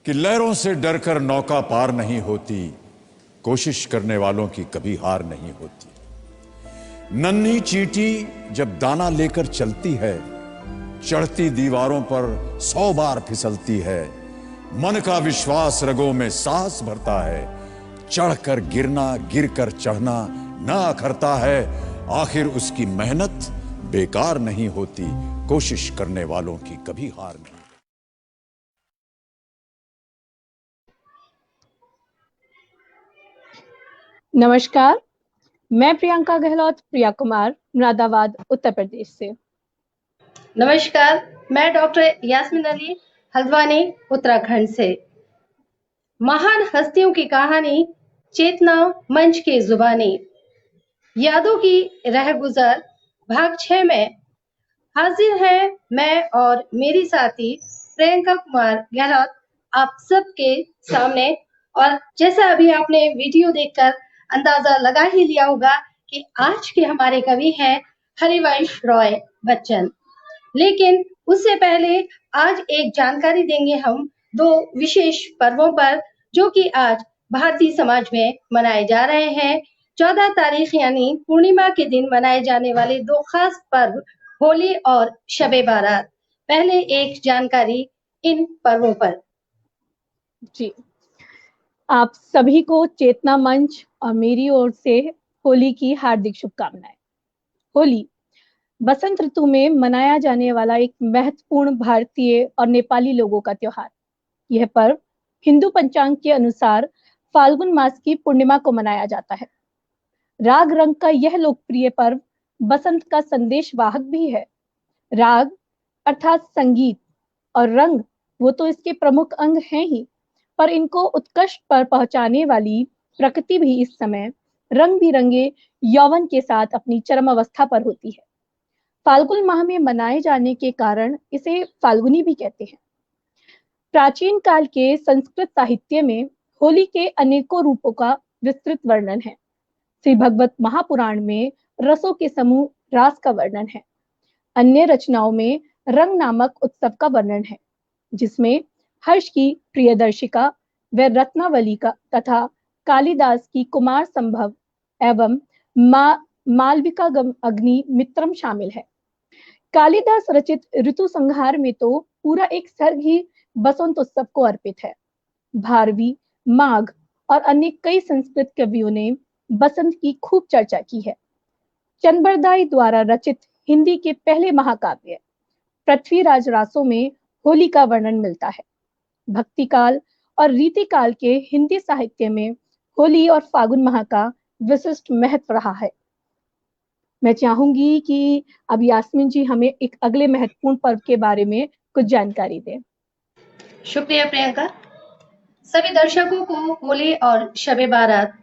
कि लहरों से डरकर नौका पार नहीं होती, कोशिश करने वालों की कभी हार नहीं होती। नन्ही चींटी जब दाना लेकर चलती है, चढ़ती दीवारों पर 100 बार फिसलती है। मन का विश्वास रगों में साहस भरता है, चढ़कर गिरना गिरकर चढ़ना ना अखरता है। आखिर उसकी मेहनत बेकार नहीं होती, कोशिश करने वालों की कभी हार नहीं। नमस्कार, मैं प्रियंका गहलोत, प्रिया कुमार, मुरादाबाद, उत्तर प्रदेश से। नमस्कार, मैं डॉक्टर यास्मीन अली, हल्द्वानी, उत्तराखंड से। महान हस्तियों की कहानी, चेतना मंच की जुबानी, यादों की रहगुजर भाग 6 में हाजिर है मैं और मेरी साथी प्रियंका कुमार गहलोत आप सबके सामने। और जैसा अभी आपने वीडियो देखकर अंदाजा लगा ही लिया होगा कि आज के हमारे कवि हैं हरिवंश रॉय बच्चन। लेकिन उससे पहले आज एक जानकारी देंगे हम 2 विशेष पर्वों पर, जो कि आज भारतीय समाज में मनाए जा रहे हैं। 14 तारीख यानी पूर्णिमा के दिन मनाए जाने वाले 2 खास पर्व होली और शबे बारात। पहले एक जानकारी इन पर्वों पर। जी, आप सभी को चेतना मंच और मेरी ओर से होली की हार्दिक शुभकामनाएं। होली बसंत ऋतु में मनाया जाने वाला एक महत्वपूर्ण भारतीय और नेपाली लोगों का त्योहार। यह पर्व हिंदू पंचांग के अनुसार फाल्गुन मास की पूर्णिमा को मनाया जाता है। राग रंग का यह लोकप्रिय पर्व बसंत का संदेश वाहक भी है। राग अर्थात संगीत और रंग वो तो इसके प्रमुख अंग हैं ही, पर इनको उत्कर्ष पर पहुंचाने वाली प्रकृति भी इस समय रंग बिरंगे यौवन के साथ अपनी चरम अवस्था पर होती है। फाल्गुन माह में मनाए जाने के कारण इसे फाल्गुनी भी कहते हैं। प्राचीन काल के संस्कृत साहित्य में होली के अनेकों रूपों का विस्तृत वर्णन है। श्री भगवत महापुराण में रसों के समूह रास का वर्णन है। अन्य रचनाओं में रंग नामक उत्सव का वर्णन है, जिसमें हर्ष की प्रियदर्शिका व रत्नावली का तथा कालिदास की कुमार संभव एवं मालविका अग्नि मित्रम शामिल है। कालिदास रचित ऋतु संहार में तो पूरा एक सर्ग ही बसंत उत्सव को अर्पित है। भारवी, माघ और अन्य कई संस्कृत कवियों ने बसंत की खूब चर्चा की है। चंबरदाई द्वारा रचित हिंदी के पहले महाकाव्य पृथ्वीराज रासों में होली का वर्णन मिलता है। भक्ति काल और रीति काल के हिंदी साहित्य में होली और फागुन माह का विशिष्ट महत्व रहा है। मैं चाहूंगी कि अब यास्मीन जी हमें एक अगले महत्वपूर्ण पर्व के बारे में कुछ जानकारी दें। शुक्रिया प्रियंका। सभी दर्शकों को होली और शबे बारात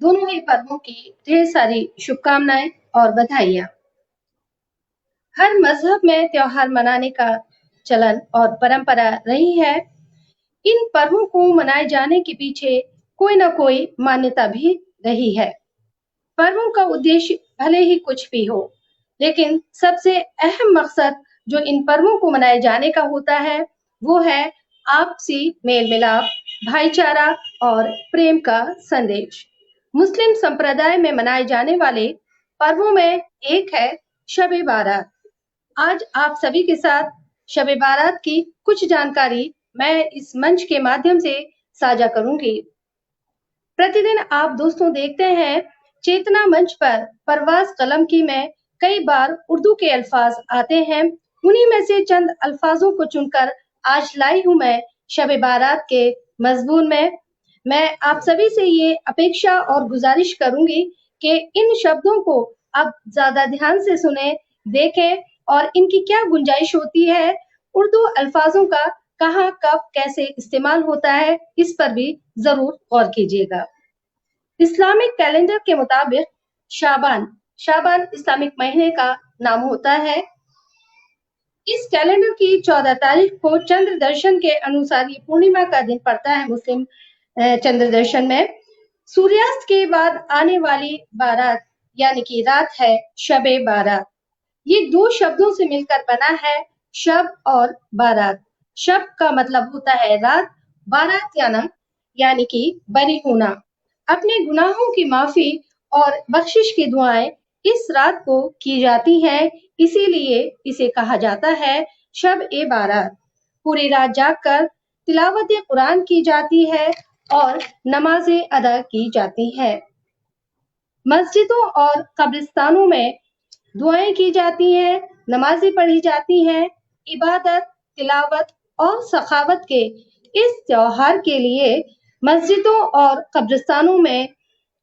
दोनों ही पर्वों की ढेर सारी शुभकामनाएं और बधाइयां। हर मजहब में त्योहार मनाने का चलन और परंपरा रही है। इन पर्वों को मनाए जाने के पीछे कोई ना कोई मान्यता भी रही है। पर्वों का उद्देश्य भले ही कुछ भी हो, लेकिन सबसे अहम मकसद जो इन पर्वों को मनाए जाने का होता है, वो है आपसी मेल मिलाप, भाईचारा और प्रेम का संदेश। मुस्लिम संप्रदाय में मनाए जाने वाले पर्वों में एक है शबे बारात। आज आप सभी के साथ शबे बारात की कुछ जानकारी मैं इस मंच के माध्यम से साझा करूंगी। प्रतिदिन आप दोस्तों देखते हैं चेतना मंच पर परवाज़ कलम की में कई बार उर्दू के अल्फाज आते हैं। उन्हीं में से चंद अल्फाजों को चुनकर आज लाई हूं मैं शबे बारात के मजमून में। मैं आप सभी से ये अपेक्षा और गुजारिश करूंगी कि इन शब्दों को आप ज्यादा ध्यान से सुने, देखें और इनकी क्या गुंजाइश होती है। उर्दू अल्फाजों का कहाँ कब कैसे इस्तेमाल होता है, इस पर भी जरूर गौर कीजिएगा। इस्लामिक कैलेंडर के मुताबिक शाबान इस्लामिक महीने का नाम होता है। इस कैलेंडर की 14 तारीख को चंद्र दर्शन के अनुसार ये पूर्णिमा का दिन पड़ता है। मुस्लिम चंद्र दर्शन में सूर्यास्त के बाद आने वाली बारात यानी कि रात है शबे बारात। ये 2 शब्दों से मिलकर बना है, शब और बारात। शब का मतलब होता है रात बारात्यानम यानी कि बरी होना, अपने गुनाहों की माफी और बख्शिश की दुआएं इस रात को की जाती हैं, इसीलिए इसे कहा जाता है शब ए बारात। पूरी रात जागकर तिलावत कुरान की जाती है और नमाजें अदा की जाती हैं। मस्जिदों और कब्रिस्तानों में दुआएं की जाती हैं, नमाजें पढ़ी जाती हैं। इबादत, तिलावत और सखावत के इस त्योहार के लिए मस्जिदों और कब्रिस्तानों में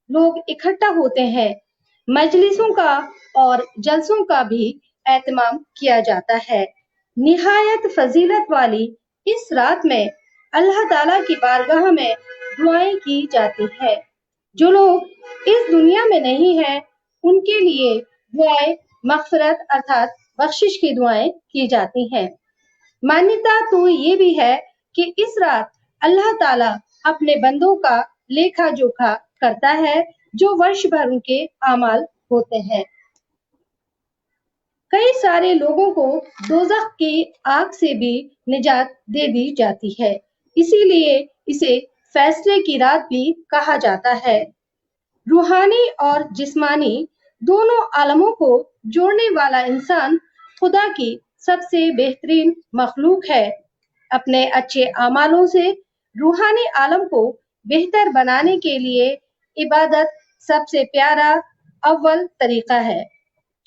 लोग इकट्ठा होते हैं। मजलिसों का और जलसों का भी एहतमाम किया जाता है। निहायत फजीलत वाली इस रात में अल्लाह ताला की बारगाह में दुआएं की जाती है। जो लोग इस दुनिया में नहीं हैं, उनके लिए दुआएं मगफिरत अर्थात बख्शिश की दुआएं की जाती हैं। मान्यता तो ये भी है कि इस रात अल्लाह ताला अपने बंदों का लेखा जोखा करता है, जो वर्ष भर उनके आमाल होते हैं। कई सारे लोगों को दोज़ख की आग से भी निजात दे दी जाती है, इसीलिए इसे फैसले की रात भी कहा जाता है। रूहानी और जिस्मानी दोनों आलमों को जोड़ने वाला इंसान खुदा की सबसे बेहतरीन मखलूक है। अपने अच्छे अमालों से रूहानी आलम को बेहतर बनाने के लिए इबादत सबसे प्यारा अव्वल तरीका है।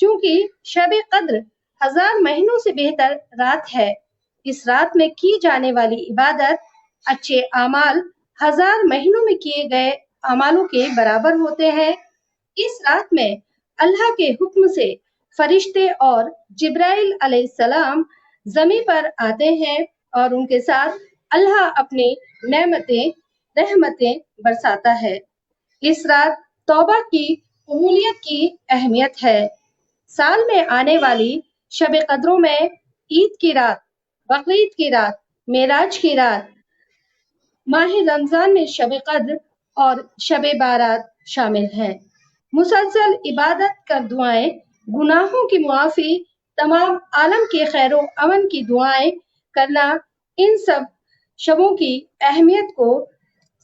क्योंकि शब-ए कद्र 1000 महीनों से बेहतर रात है। इस रात में की जाने वाली इबादत, अच्छे अमाल 1000 महीनों में किए गए अमालों के बराबर होते हैं। इस रात में अल्लाह के हुक्म से फरिश्ते और जिब्राइल अलैहिस्सलाम ज़मीन पर आते हैं और उनके साथ अल्लाह अपनी नेमतें, रहमतें बरसाता है। इस रात तौबा की कबूलियत की अहमियत है। साल में आने वाली शब कद्रों में ईद की रात, बकरीद की रात, मेराज की रात, माह रमजान में शब कद्र और शब बारात शामिल हैं। मुसलसल इबादत कर दुआएं, गुनाहों की मुआफी, तमाम आलम के खैरो अमन की दुआएं करना इन सब शबों की अहमियत को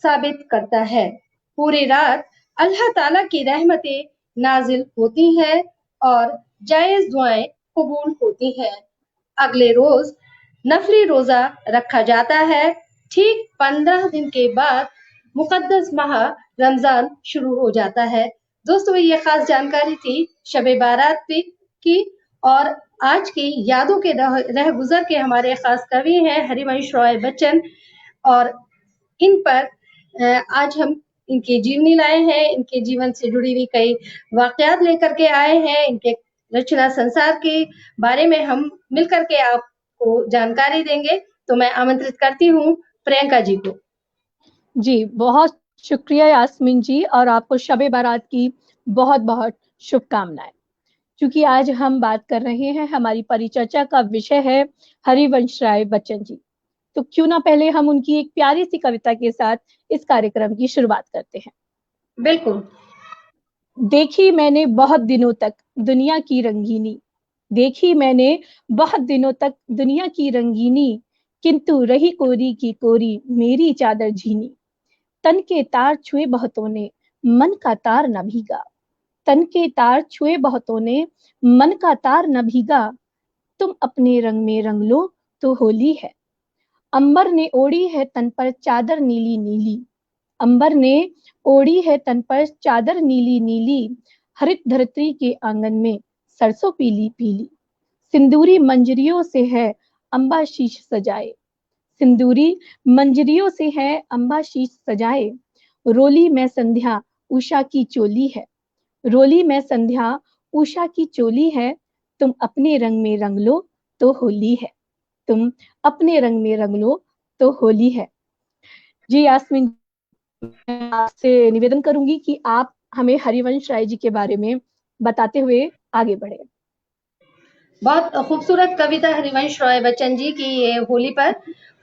साबित करता है। पूरी रात अल्लाह ताला की रहमतें नाजिल होती हैं और जायज दुआएं कबूल होती हैं। अगले रोज नफली रोजा रखा जाता है। ठीक 15 दिन के बाद मुकद्दस माह रमजान शुरू हो जाता है। दोस्तों, ये खास जानकारी थी शब-ए बारात की और आज की यादों के रह गुजर के हमारे खास कवि हैं हरिवंश रॉय बच्चन और इन पर आज हम इनकी जीवनी लाए हैं। इनके जीवन से जुड़ी हुई कई वाकयात लेकर के आए हैं। इनके रचना संसार के बारे में हम मिलकर के आपको जानकारी देंगे। तो मैं आमंत्रित करती हूँ प्रियंका जी को। जी, बहुत शुक्रिया यास्मीन जी, और आपको शब-ए बारात की बहुत बहुत शुभकामनाएं। क्योंकि आज हम बात कर रहे हैं, हमारी परिचर्चा का विषय है हरिवंश राय बच्चन जी, तो क्यों ना पहले हम उनकी एक प्यारी सी कविता के साथ इस कार्यक्रम की शुरुआत करते हैं। बिल्कुल। देखी मैंने बहुत दिनों तक दुनिया की रंगीनी, देखी मैंने बहुत दिनों तक दुनिया की रंगीनी, किंतु रही कोरी की कोरी मेरी चादर झीनी। तन के तार छुए बहुतों ने, मन का तार न भीगा। तन के तार छुए बहुतों ने, मन का तार न भीगा। तुम अपने रंग में रंग लो तो होली है। अंबर ने ओढ़ी है तन पर चादर नीली नीली, अंबर ने ओढ़ी है तन पर चादर नीली नीली। हरित धरती के आंगन में सरसों पीली पीली। सिंदूरी मंजरियों से है अंबा शीश सजाए, सिंदूरी मंजरियों से है अंबा शीश सजाए। रोली में संध्या उषा की चोली है, रोली में संध्या उषा की चोली है। तुम अपने रंग में रंग लो तो होली है, तुम अपने रंग में रंग लो तो होली है। जी यास्मीन, आपसे निवेदन करूंगी कि आप हमें हरिवंश राय जी के बारे में बताते हुए आगे बढ़े। बहुत खूबसूरत कविता हरिवंश रॉय बच्चन जी की ये होली पर।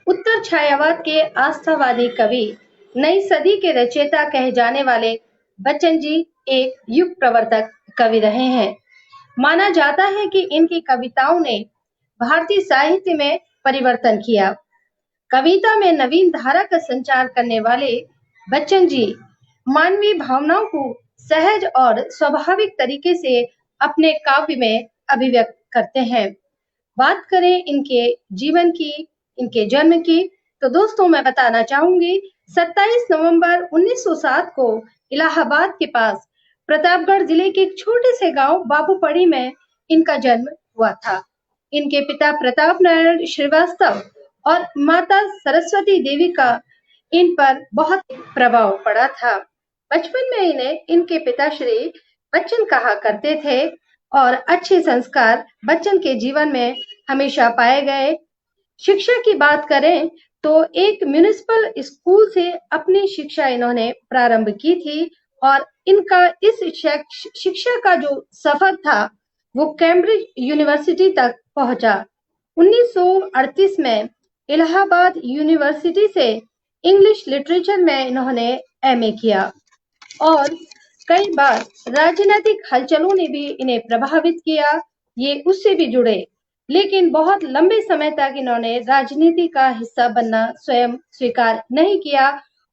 उत्तर छायावाद के आस्थावादी कवि, नई सदी के रचयिता कहे जाने वाले बच्चन जी एक युग प्रवर्तक कवि रहे हैं। माना जाता है कि इनकी कविताओं ने भारतीय साहित्य में परिवर्तन किया। कविता में नवीन धारा का संचार करने वाले बच्चन जी मानवीय भावनाओं को सहज और स्वाभाविक तरीके से अपने काव्य में अभिव्यक्त करते हैं। बात करें इनके जीवन की, इनके जन्म की, तो दोस्तों मैं बताना चाहूंगी 27 नवंबर 1907 को इलाहाबाद के पास प्रतापगढ़ जिले के एक छोटे से गांव बाबूपड़ी में इनका जन्म हुआ था। इनके पिता प्रताप नारायण श्रीवास्तव और माता सरस्वती देवी का इन पर बहुत प्रभाव पड़ा था। बचपन में इन्हें इनके पिताश्री बच्चन कहा करते थे और अच्छे संस्कार बच्चन के जीवन में हमेशा पाए गए। शिक्षा की बात करें तो एक म्युनिसिपल स्कूल से अपनी शिक्षा इन्होंने प्रारंभ की थी और इनका इस शिक्षा का जो सफर था वो कैम्ब्रिज यूनिवर्सिटी तक पहुंचा। 1938 में इलाहाबाद यूनिवर्सिटी से इंग्लिश लिटरेचर में इन्होंने एमए किया और कई बार राजनीतिक हलचलों ने भी इन्हें प्रभावित किया, ये उससे भी जुड़े, लेकिन बहुत लंबे समय तक इन्होंने राजनीति का हिस्सा बनना स्वयं स्वीकार नहीं किया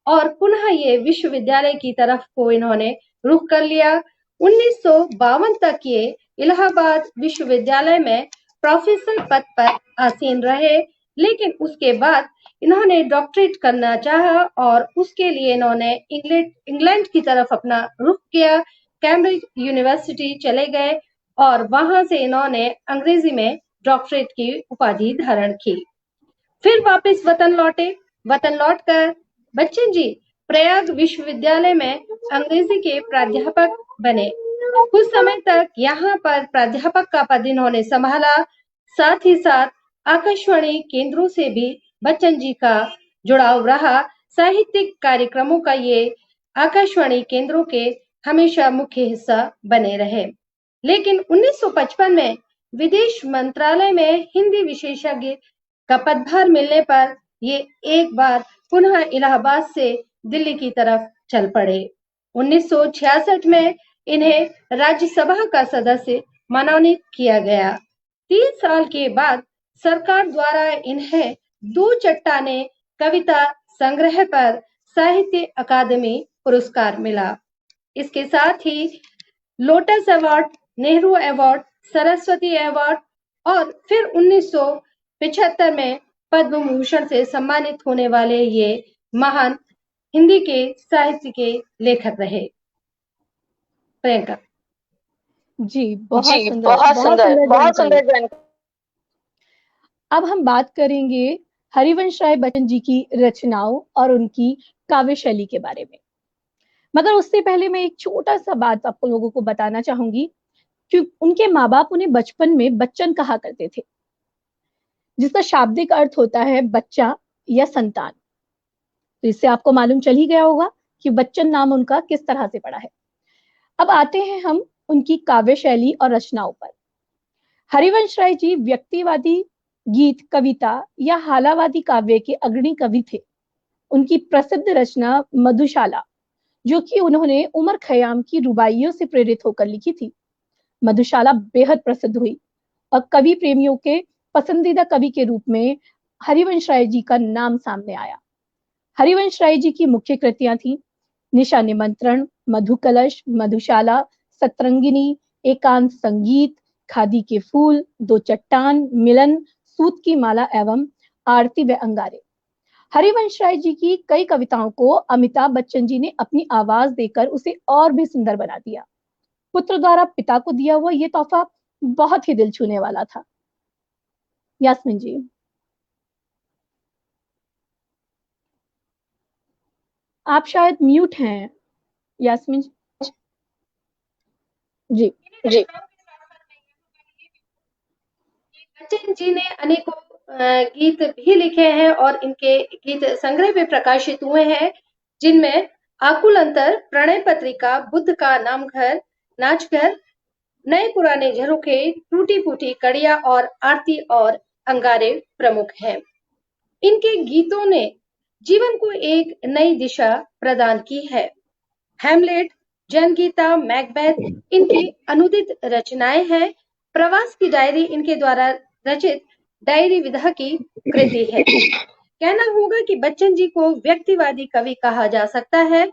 और पुनः ये विश्वविद्यालय की तरफ को इन्होंने रुख कर लिया। 1952 तक ये इलाहाबाद विश्वविद्यालय में प्रोफेसर पद पर आसीन रहे, लेकिन उसके बाद इन्होंने डॉक्टरेट करना चाहा और उसके लिए इन्होंने इंग्लैंड की तरफ अपना रुख किया। कैम्ब्रिज यूनिवर्सिटी चले गए और वहां से इन्होंने अंग्रेजी में डॉक्टरेट की उपाधि धारण की। फिर वापस वतन लौटे। वतन लौटकर बच्चन जी प्रयाग विश्वविद्यालय में अंग्रेजी के प्राध्यापक बने। कुछ समय तक यहाँ पर प्राध्यापक का पद इन्होंने संभाला। साथ ही साथ आकाशवाणी केंद्रों से भी बच्चन जी का जुड़ाव रहा। साहित्यिक कार्यक्रमों का ये आकाशवाणी केंद्रों के हमेशा मुख्य हिस्सा बने रहे। लेकिन 1955 में विदेश मंत्रालय में हिंदी विशेषज्ञ का पदभार मिलने पर ये एक बार पुनः इलाहाबाद से दिल्ली की तरफ चल पड़े। 1966 में इन्हें राज्यसभा का सदस्य मनोनीत किया गया। 3 साल के बाद सरकार द्वारा इन्हें 2 चट्टाने कविता संग्रह पर साहित्य अकादमी पुरस्कार मिला। इसके साथ ही lotus award, Nehru award, Saraswati award और फिर 1975 में पद्म भूषण से सम्मानित होने वाले ये महान हिंदी के साहित्य के लेखक रहे। प्रियंका जी, बहुत सुंदर। अब हम बात करेंगे हरिवंश राय बच्चन जी की रचनाओं और उनकी काव्य शैली के बारे में। मगर उससे पहले मैं एक छोटा सा बात आप लोगों को बताना चाहूंगी कि उनके माँ बाप उन्हें बचपन में बच्चन कहा करते थे, जिसका शाब्दिक अर्थ होता है बच्चा या संतान। तो इससे आपको मालूम चल ही गया होगा कि बच्चन नाम उनका किस तरह से पड़ा है। अब आते हैं हम उनकी काव्य शैली और रचनाओं पर। हरिवंश राय जी व्यक्तिवादी गीत, कविता या हालावादी काव्य के अग्रणी कवि थे। उनकी प्रसिद्ध रचना मधुशाला, जो कि उन्होंने उमर खयाम की रुबाइयों से प्रेरित होकर लिखी थी, मधुशाला बेहद प्रसिद्ध हुई और कवि प्रेमियों के पसंदीदा कवि के रूप में हरिवंश राय जी का नाम सामने आया। हरिवंश राय जी की मुख्य कृतियां थी निशा निमंत्रण, मधुकलश, मधुशाला, सतरंगिनी, एकांत संगीत, खादी के फूल, 2 चट्टान, मिलन, सूत की माला एवं आरती व अंगारे। हरिवंश राय जी की कई कविताओं को अमिताभ बच्चन जी ने अपनी आवाज देकर उसे और भी सुंदर बना दिया। पुत्र द्वारा पिता को दिया हुआ यह तोहफा बहुत ही दिल छूने वाला था। यास्मीन जी, आप शायद म्यूट हैं। यास्मीन जी। बच्चन जी ने अनेकों गीत भी लिखे हैं और इनके गीत संग्रह में प्रकाशित हुए हैं, जिनमें आकुल अंतर, प्रणय पत्रिका, बुद्ध का नाम घर, नाच घर, नए पुराने झरोखे, टूटी फूटी कड़िया और आरती और अंगारे प्रमुख हैं। इनके गीतों ने जीवन को एक नई दिशा प्रदान की है। हैमलेट, जनगीता, मैकबेथ इनकी अनुदित रचनाएं हैं। प्रवास की डायरी इनके द्वारा रचित डायरी विधा की कृति है। कहना होगा कि बच्चन जी को व्यक्तिवादी कवि कहा जा सकता है,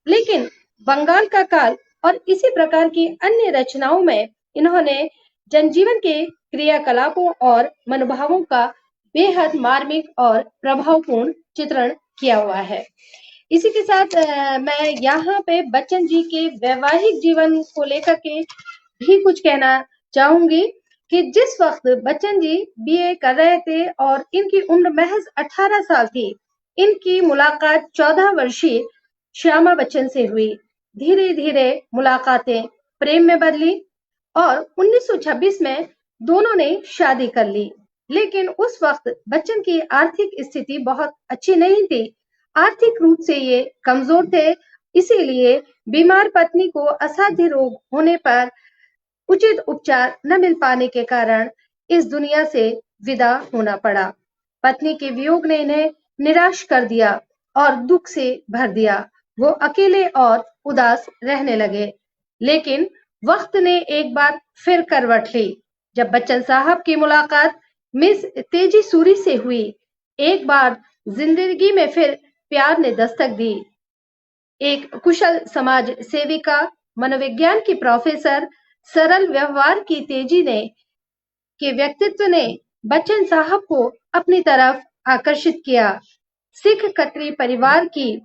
लेकिन बंगाल का काल और इसी प्रकार की अन्य रचनाओं में इन्होंने जनजीवन के क्रियाकलापों और मनोभावों का बेहद मार्मिक और प्रभावपूर्ण चित्रण किया हुआ है। इसी के साथ मैं यहाँ पे बच्चन जी के वैवाहिक जीवन को लेकर के भी कुछ कहना चाहूंगी कि जिस वक्त बच्चन जी बीए कर रहे थे और इनकी उम्र महज 18 साल थी, इनकी मुलाकात 14 वर्षीय श्यामा बच्चन से हुई। धीरे धीरे मुलाकातें प्रेम में बदली और 1926 में दोनों ने शादी कर ली। लेकिन उस वक्त बच्चन की आर्थिक स्थिति बहुत अच्छी नहीं थी, आर्थिक रूप से ये कमजोर थे, इसीलिए बीमार पत्नी को असाध्य रोग होने पर उचित उपचार न मिल पाने के कारण इस दुनिया से विदा होना पड़ा। पत्नी के वियोग ने इन्हें निराश कर दिया और दुख से भर दिया। वो अकेले और उदास रहने लगे। लेकिन वक्त ने एक बार फिर करवट ली जब बच्चन साहब की मुलाकात मिस तेजी सूरी से हुई। एक बार जिंदगी में फिर प्यार ने दस्तक दी। एक कुशल समाज सेविका, मनोविज्ञान की प्रोफेसर, सरल व्यवहार की तेजी ने के व्यक्तित्व ने बच्चन साहब को अपनी तरफ आकर्षित किया। सिख खत्री परिवार की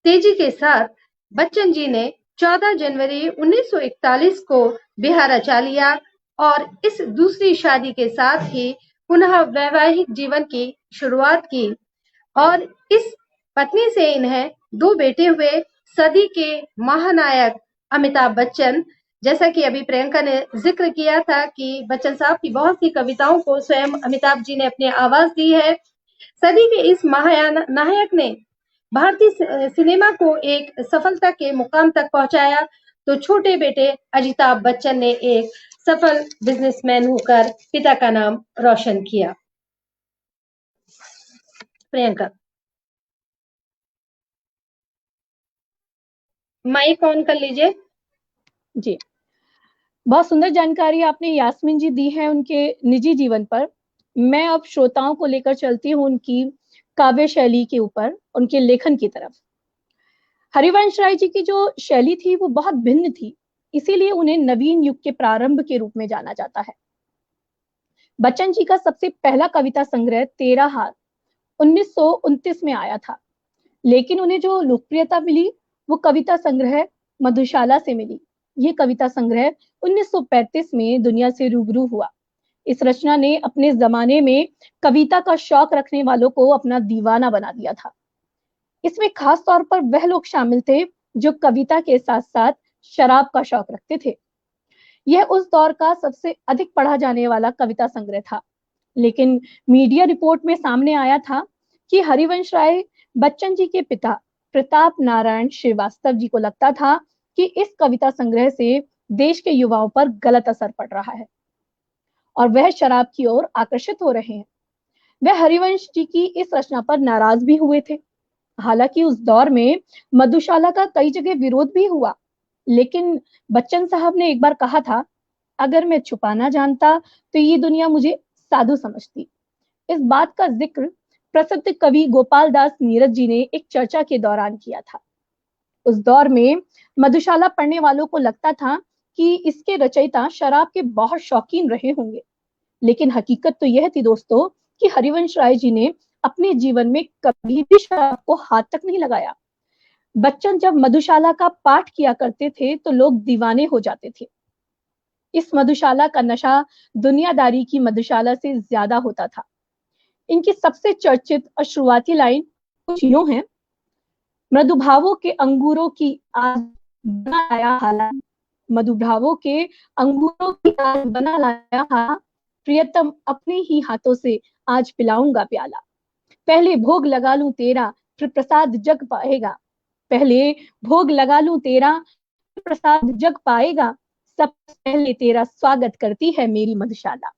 तेजी के साथ बच्चन जी ने 14 जनवरी 1941 को बिहार रचा लिया और इस दूसरी शादी के साथ ही पुनः वैवाहिक जीवन की शुरुआत की और इस पत्नी से इन्हें 2 बेटे हुए। सदी के महानायक अमिताभ बच्चन, जैसा कि अभी प्रियंका ने जिक्र किया था कि बच्चन साहब की बहुत सी कविताओं को स्वयं अमिताभ जी ने अपनी आवाज दी है। सदी के इस महानायक ने भारतीय सिनेमा को एक सफलता के मुकाम तक पहुंचाया, तो छोटे बेटे अमिताभ बच्चन ने एक सफल बिजनेसमैन होकर पिता का नाम रोशन किया। प्रियंका, माइक ऑन कर लीजिए। जी, बहुत सुंदर जानकारी आपने यास्मीन जी दी है उनके निजी जीवन पर। मैं अब श्रोताओं को लेकर चलती हूँ उनकी काव्य शैली के ऊपर, उनके लेखन की तरफ। हरिवंश राय जी की जो शैली थी वो बहुत भिन्न थी, इसीलिए उन्हें नवीन युग के प्रारंभ के रूप में जाना जाता है। बच्चन जी का सबसे पहला कविता संग्रह 13 हाथ 1929 में आया था, लेकिन उन्हें जो लोकप्रियता मिली वो कविता संग्रह मधुशाला से मिली। ये कविता संग्रह 1935 में दुनिया से रूबरू हुआ। इस रचना ने अपने जमाने में कविता का शौक रखने वालों को अपना दीवाना बना दिया था। इसमें खास तौर पर वह लोग शामिल थे जो कविता के साथ साथ शराब का शौक रखते थे। यह उस दौर का सबसे अधिक पढ़ा जाने वाला कविता संग्रह था। लेकिन मीडिया रिपोर्ट में सामने आया था कि हरिवंश राय बच्चन जी के पिता प्रताप नारायण श्रीवास्तव जी को लगता था कि इस कविता संग्रह से देश के युवाओं पर गलत असर पड़ रहा है और वह शराब की ओर आकर्षित हो रहे हैं। वह हरिवंश जी की इस रचना पर नाराज भी हुए थे। हालांकि उस दौर में मधुशाला का कई जगह विरोध भी हुआ, लेकिन बच्चन साहब ने एक बार कहा था, अगर मैं छुपाना जानता तो ये दुनिया मुझे साधु समझती। इस बात का जिक्र प्रसिद्ध कवि गोपाल दास नीरज जी ने एक चर्चा के दौरान किया था। उस दौर में मधुशाला पढ़ने वालों को लगता था कि इसके रचयिता शराब के बहुत शौकीन रहे होंगे, लेकिन हकीकत तो यह थी दोस्तों कि हरिवंश राय जी ने अपने जीवन में कभी भी शराब को हाथ तक नहीं लगाया। बच्चन जब मधुशाला का पाठ किया करते थे तो लोग दीवाने हो जाते थे। इस मधुशाला का नशा दुनियादारी की मधुशाला से ज्यादा होता था। इनकी सबसे चर्चित और शुरुआती लाइन कुछ यूं है, मधुभावों के अंगूरों की आज बना लाया हाला, मधुभावों के अंगूरों की आज बना लाया हाला, प्रियतम अपने ही हाथों से आज पिलाऊंगा प्याला। पहले भोग लगा लूं तेरा फिर प्रसाद जग पाएगा, पहले भोग लगा लूं तेरा फिर प्रसाद जग पाएगा, सब पहले तेरा स्वागत करती है मेरी मधुशाला।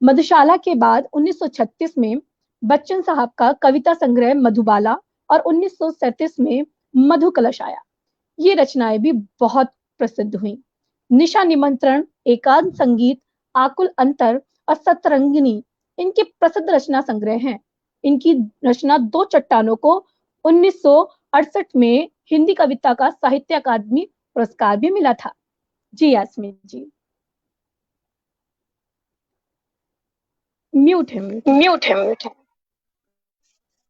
मधुशाला के बाद 1936 में बच्चन साहब का कविता संग्रह मधुबाला और 1937 में मधु कलश आया। ये रचनाएं भी बहुत प्रसिद्ध हुई। निशा निमंत्रण, एकांत संगीत, आकुल अंतर और सतरंगिनी इनके प्रसिद्ध रचना संग्रह हैं। इनकी रचना दो चट्टानों को 1968 में हिंदी कविता का साहित्य अकादमी पुरस्कार भी मिला था। जी यास्मीन जी, म्यूट है।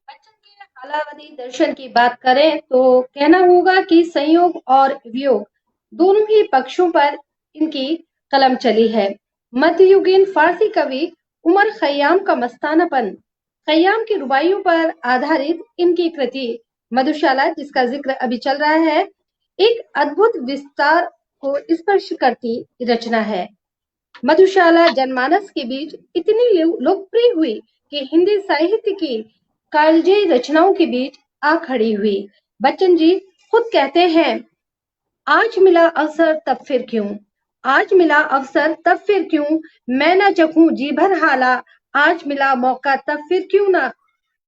बच्चन के हालावादी दर्शन की बात करें तो कहना होगा कि संयोग और वियोग दोनों ही पक्षों पर इनकी कलम चली है। मध्ययुगीन फारसी कवि उमर खयाम का मस्तानापन, खयाम की रुबाइयों पर आधारित इनकी कृति मधुशाला, जिसका जिक्र अभी चल रहा है, एक अद्भुत विस्तार को स्पर्श करती रचना है। मधुशाला जनमानस के बीच इतनी लोकप्रिय हुई कि हिंदी साहित्य की कालजयी रचनाओं के बीच आ खड़ी हुई। बच्चन जी खुद कहते हैं, आज मिला अवसर तब फिर क्यों, आज मिला अवसर तब फिर क्यों, मैं ना चखूं जी भर हाला, आज मिला मौका तब फिर क्यों ना,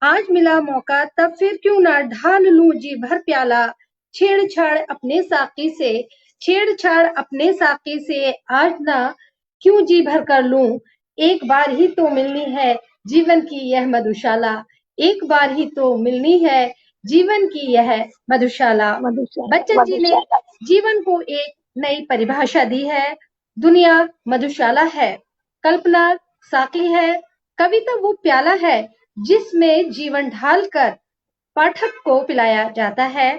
आज मिला मौका तब फिर क्यों ना ढाल लूं जी भर प्याला, छेड़छाड़ अपने साकी से, छेड़छाड़ अपने साकी से, आज ना क्यों जी भर कर लूं, एक बार ही तो मिलनी है जीवन की यह मधुशाला, एक बार ही तो मिलनी है जीवन की यह मधुशाला। बच्चन जी ने जीवन को एक नई परिभाषा दी है। दुनिया मधुशाला है, कल्पना साकी है, कविता वो प्याला है जिसमें जीवन ढालकर पाठक को पिलाया जाता है।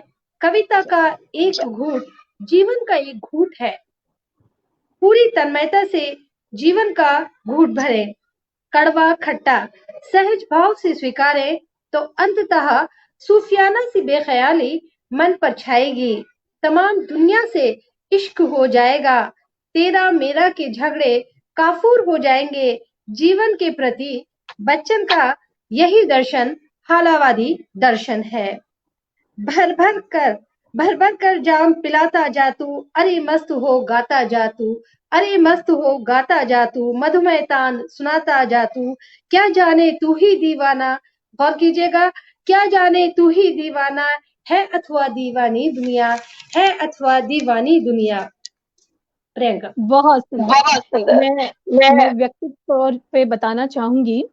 कविता का एक घूंट जीवन का एक घूंट है। पूरी तन्मयता से जीवन का घूंट भरे, कड़वा खट्टा सहज भाव से स्वीकारे तो अंततः सूफियाना सी बेख्याली मन पर छाएगी। तमाम दुनिया से इश्क हो जाएगा, तेरा मेरा के झगड़े काफूर हो जाएंगे। जीवन के प्रति बच्चन का यही दर्शन हालावादी दर्शन है। भर भर कर जाम पिलाता जा तू, अरे मस्त हो गाता जा तू, अरे मस्त हो गाता जा तू, मधुमय तान सुनाता जा तू, क्या जाने तू ही दीवाना, गौर कीजिएगा, क्या जाने तू ही दीवाना है अथवा दीवानी दुनिया, है अथवा दीवानी दुनिया। प्रियंका बहुत सुंदर। मैं व्यक्तिगत तौर पे बताना चाहूंगी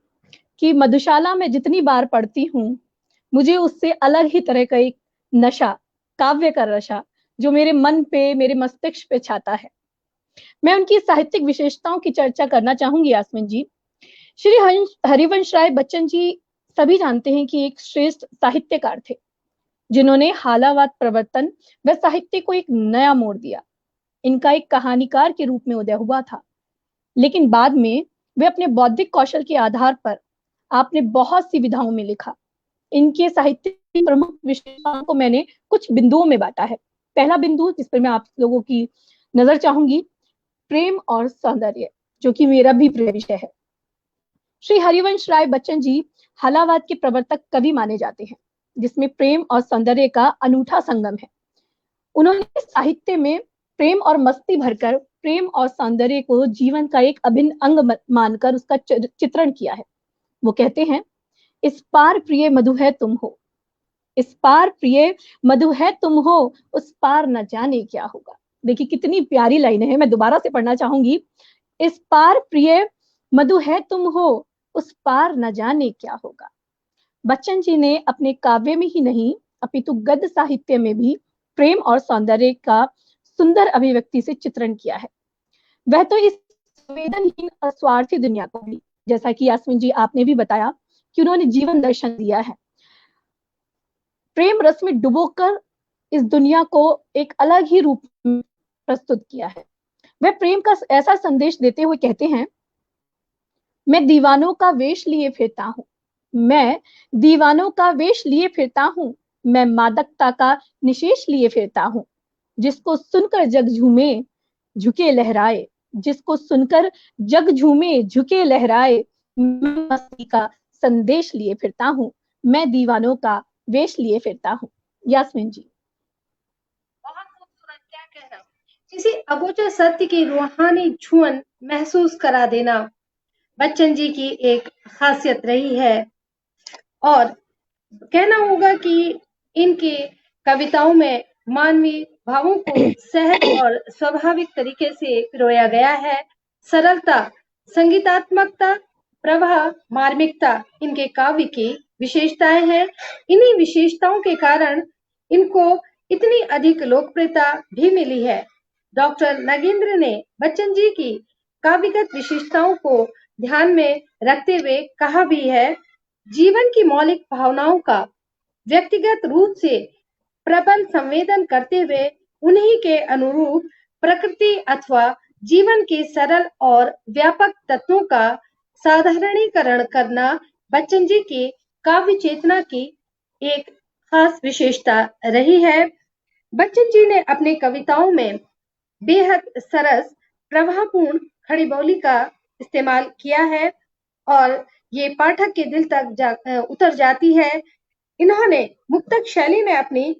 कि मधुशाला में जितनी बार पढ़ती हूँ, मुझे उससे अलग ही तरह का एक नशा, काव्य का नशा जो मेरे मन पे, मेरे मस्तिष्क पे छाता है। मैं उनकी साहित्यिक विशेषताओं की चर्चा करना चाहूंगी यास्मीन जी। श्री हरिवंश राय बच्चन जी सभी जानते हैं कि एक श्रेष्ठ साहित्यकार थे, जिन्होंने हालावाद प्रवर्तन व साहित्य को एक नया मोड़ दिया। इनका एक कहानीकार के रूप में उदय हुआ था, लेकिन बाद में वे अपने बौद्धिक कौशल के आधार पर आपने बहुत सी विधाओं में लिखा। इनके साहित्य की प्रमुख विशेषताओं को मैंने कुछ बिंदुओं में बांटा है। पहला बिंदु जिस पर मैं आप लोगों की नजर चाहूंगी, प्रेम और सौंदर्य, जो कि मेरा भी प्रिय विषय है। श्री हरिवंश राय बच्चन जी हालावाद के प्रवर्तक कवि माने जाते हैं, जिसमें प्रेम और सौंदर्य का अनूठा संगम है। उन्होंने साहित्य में प्रेम और मस्ती भरकर प्रेम और सौंदर्य को जीवन का एक अभिन्न अंग मानकर उसका चित्रण किया है। वो कहते हैं, इस पार प्रिय मधु है तुम हो, इस पार प्रिय मधु है तुम हो, उस पार न जाने क्या होगा। देखिए कितनी प्यारी लाइनें हैं, मैं दोबारा से पढ़ना चाहूंगी। इस पार प्रिय मधु है तुम हो, उस पार न जाने क्या होगा। बच्चन जी ने अपने काव्य में ही नहीं अपितु गद्य साहित्य में भी प्रेम और सौंदर्य का सुंदर अभिव्यक्ति से चित्रण किया है। वह तो इस संवेदनहीन अस्वार्थी दुनिया को भी, जैसा कि यास्मीन जी आपने भी बताया कि उन्होंने जीवन दर्शन दिया है, प्रेम रस में डुबोकर इस दुनिया को एक अलग ही रूप में प्रस्तुत किया है। वह प्रेम का ऐसा संदेश देते हुए कहते हैं, मैं दीवानों का वेश लिए फिरता हूँ, मैं दीवानों का वेश लिए फिरता हूँ, मैं मादकता का निशेष लिए फिरता हूँ, जिसको सुनकर जग झूमे झुके लहराए, जिसको सुनकर जग झूमे झुके लहराए, मैं मस्ती का संदेश लिए फिरता हूँ, मैं दीवानों का वेश लिए फिरता हूँ। यास्मीन जी बहुत खूबसूरत, क्या कहना, किसी अगोचर सत्य की रूहानी छुअन महसूस करा देना बच्चन जी की एक खासियत रही है। और कहना होगा कि इनके कविताओं में मानवीय भावों को सहज और स्वाभाविक तरीके से पिरोया गया है। सरलता, संगीतात्मकता, प्रवाह, मार्मिकता इनके काव्य की विशेषताएं हैं। इन्हीं विशेषताओं के कारण इनको इतनी अधिक लोकप्रियता भी मिली है। डॉक्टर नागेंद्र ने बच्चन जी की काव्यगत विशेषताओं को ध्यान में रखते हुए कहा भी है, जीवन की मौलिक भावनाओं का व्यक्तिगत रूप से प्रबल संवेदन करते हुए उन्हीं के अनुरूप प्रकृति अथवा जीवन के सरल और व्यापक तत्वों का साधारणीकरण करना बच्चन जी की काव्य चेतना की एक खास विशेषता रही है। बच्चन जी ने अपनी कविताओं में बेहद सरस प्रवाहपूर्ण खड़ी बोली का इस्तेमाल किया है और ये पाठक के दिल तक उतर जाती है। इन्होंने मुक्तक शैली में अपनी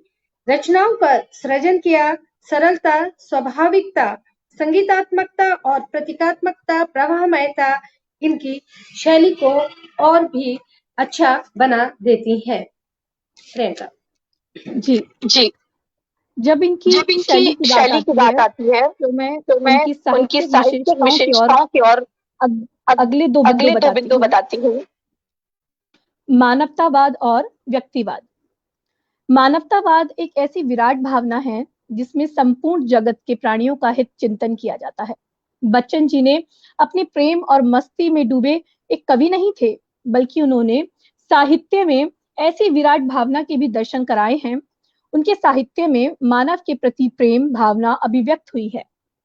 रचनाओं का सृजन किया। सरलता, स्वाभाविकता, संगीतात्मकता और प्रतीकात्मकता, प्रवाहमयता इनकी शैली को और भी अच्छा बना देती है। प्रियंका जी, जब इनकी जब इनकी शैली की बात आती है तो मैं उनकी साहित्यिक विशेषताओं की ओर अगले दो बिंदु बताती हूँ। मानवतावाद और व्यक्तिवाद। मानवतावाद एक ऐसी विराट भावना है जिसमें संपूर्ण जगत के प्राणियों का हित चिंतन किया जाता है। बच्चन जी ने अपने प्रेम और मस्ती में डूबे एक कवि नहीं थे, बल्कि उन्होंने साहित्य में ऐसी विराट भावना के भी दर्शन कराए हैं। उनके साहित्य में मानव के प्रति प्रेम भावना अभिव्यक्त हुई है।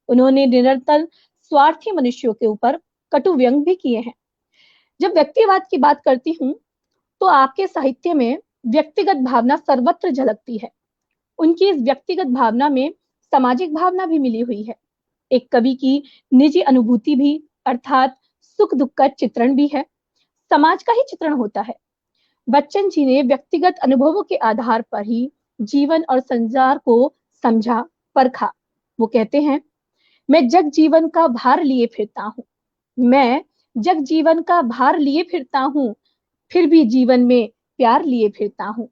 उन्होंने निरंतर स्वार्थी मनुष्यों के ऊपर कटु व्यंग भी किए हैं। जब व्यक्तिवाद की बात करती हूँ तो आपके साहित्य में व्यक्तिगत भावना सर्वत्र झलकती है। उनकी इस व्यक्तिगत भावना में सामाजिक भावना भी मिली हुई है। एक कवि की निजी अनुभूति भी, अर्थात सुख दुख का चित्रण भी है, समाज का ही चित्रण होता है। बच्चन जी ने व्यक्तिगत अनुभवों के आधार पर ही जीवन और संसार को समझा, परखा। वो कहते हैं, मैं जग जीवन का भार लिए फिरता हूँ, मैं जग जीवन का भार लिए फिरता हूँ, फिर भी जीवन में प्यार लिए फिरता हूँ।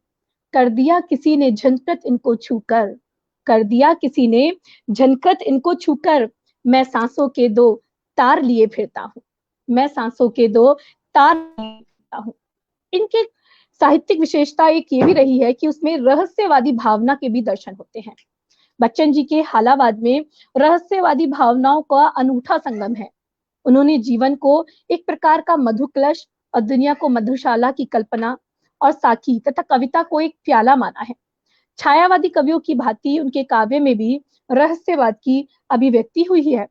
कर दिया किसी ने झनकत इनको छूकर, कर दिया किसी ने झनकत इनको छूकर, मैं सांसों के दो तार लिए फिरता हूँ, मैं सांसों के दो तार लिए फिरता हूँ। इनके साहित्यिक विशेषता एक ये भी रही है कि उसमें रहस्यवादी भावना के भी दर्शन होते हैं। बच्चन जी के हालावाद में रहस्यवादी भावनाओं का अनूठा संगम है। उन्होंने जीवन को एक प्रकार का मधुकलश और दुनिया को मधुशाला की कल्पना और साकी तथा कविता को एक प्याला माना है। छायावादी कवियों की भांति उनके काव्य में भी रहस्यवाद की अभिव्यक्ति हुई है।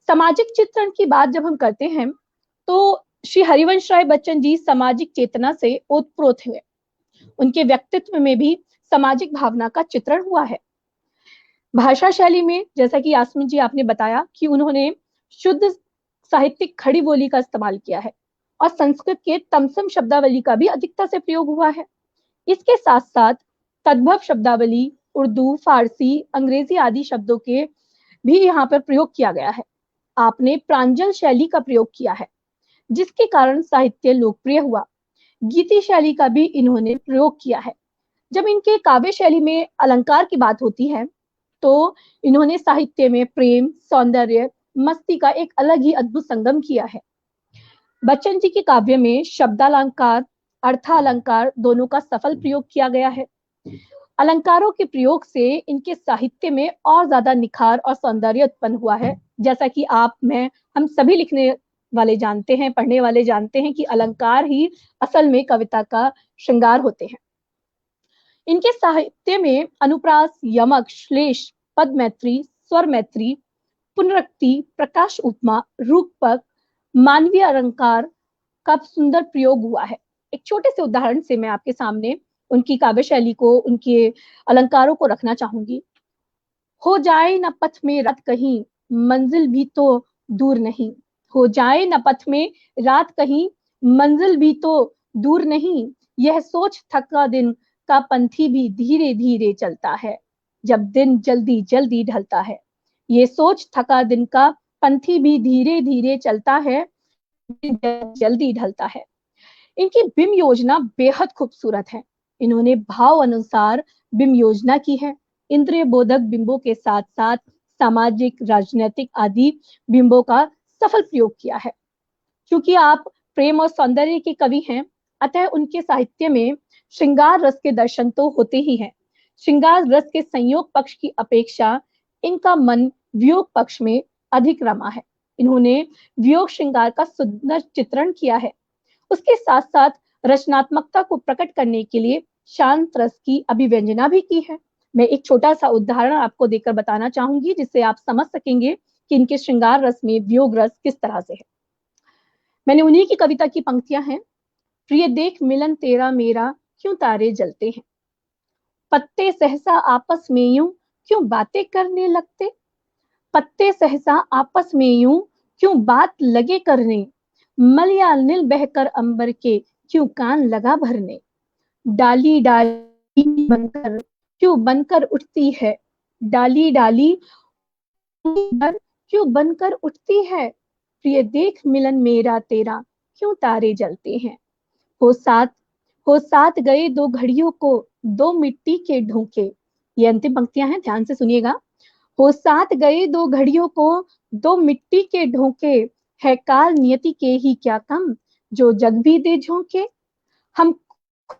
सामाजिक चित्रण की बात जब हम करते हैं तो श्री हरिवंश राय बच्चन जी सामाजिक चेतना से ओतप्रोत हुए। उनके व्यक्तित्व में भी सामाजिक भावना का चित्रण हुआ है। भाषा शैली में, जैसा कि यास्मीन जी आपने बताया कि उन्होंने शुद्ध साहित्यिक खड़ी बोली का इस्तेमाल किया है और संस्कृत के तमसम शब्दावली का भी अधिकता से प्रयोग हुआ है। इसके साथ साथ तद्भव शब्दावली, उर्दू, फारसी, अंग्रेजी आदि शब्दों के भी यहाँ पर प्रयोग किया गया है। आपने प्रांजल शैली का प्रयोग किया है, जिसके कारण साहित्य लोकप्रिय हुआ। गीति शैली का भी इन्होंने प्रयोग किया है। जब इनके काव्य शैली में अलंकार की बात होती है तो इन्होंने साहित्य में प्रेम, सौंदर्य, मस्ती का एक अलग ही अद्भुत संगम किया है। बच्चन जी के काव्य में शब्दालंकार, अर्थालंकार दोनों का सफल प्रयोग किया गया है। अलंकारों के प्रयोग से इनके साहित्य में और ज्यादा निखार और सौंदर्य उत्पन्न हुआ है। जैसा कि आप, मैं, हम सभी लिखने वाले जानते हैं, पढ़ने वाले जानते हैं कि अलंकार ही असल में कविता का श्रृंगार होते हैं। इनके साहित्य में अनुप्रास, यमक, श्लेष, पद मैत्री, स्वर मैत्री, पुनरुक्ति, प्रकाश उपमा, रूपक, मानवीय अलंकार का सुंदर प्रयोग हुआ है। एक छोटे से उदाहरण से मैं आपके सामने उनकी काव्य शैली को, उनके अलंकारों को रखना चाहूंगी। हो जाए न पथ में रात कहीं, मंजिल भी तो दूर नहीं। हो जाए न पथ में रात कहीं, मंजिल भी तो दूर नहीं। यह सोच थका दिन का पंथी भी धीरे धीरे चलता है, जब दिन जल्दी जल्दी ढलता है। ये सोच थका दिन का पंथी भी धीरे धीरे चलता है, जल्दी ढलता है। इनकी बिंब योजना बेहद खूबसूरत है। इन्होंने भाव अनुसार बिंब योजना की है। इंद्रिय बोधक बिंबों के साथ साथ सामाजिक, राजनीतिक आदि बिंबों का सफल प्रयोग किया है। क्योंकि आप प्रेम और सौंदर्य के कवि हैं, अतः उनके साहित्य में श्रृंगार रस के दर्शन तो होते ही हैं। श्रृंगार रस के संयोग पक्ष की अपेक्षा इनका मन वियोग पक्ष में अधिक रमा है। इन्होंने वियोग श्रृंगार का सुंदर चित्रण किया है। उसके साथ साथ रचनात्मकता को प्रकट करने के लिए शांत रस की अभिव्यंजना भी की है। मैं एक छोटा सा उदाहरण आपको देकर बताना चाहूंगी, जिससे आप समझ सकेंगे कि इनके श्रृंगार रस में वियोग रस किस तरह से है। मैंने उन्हीं की कविता की पंक्तियां हैं। प्रिय देख मिलन तेरा मेरा क्यों तारे जलते हैं, पत्ते सहसा आपस में यूं क्यों बातें करने लगते, पत्ते सहसा आपस में यूं क्यों बात लगे करने, मलया नील बहकर अंबर के क्यों कान लगा भरने, डाली डाली बनकर क्यों बनकर उठती है, डाली डाली क्यों बनकर उठती है, प्रिय देख मिलन मेरा तेरा क्यों तारे जलते हैं। हो साथ गए दो घड़ियों को दो मिट्टी के ढोंके। ये अंतिम पंक्तियां हैं, ध्यान से सुनिएगा। हो साथ गए दो घड़ियों को दो मिट्टी के ढोंके, है काल नियति के ही क्या कम जो जग भी दे झोंके। हम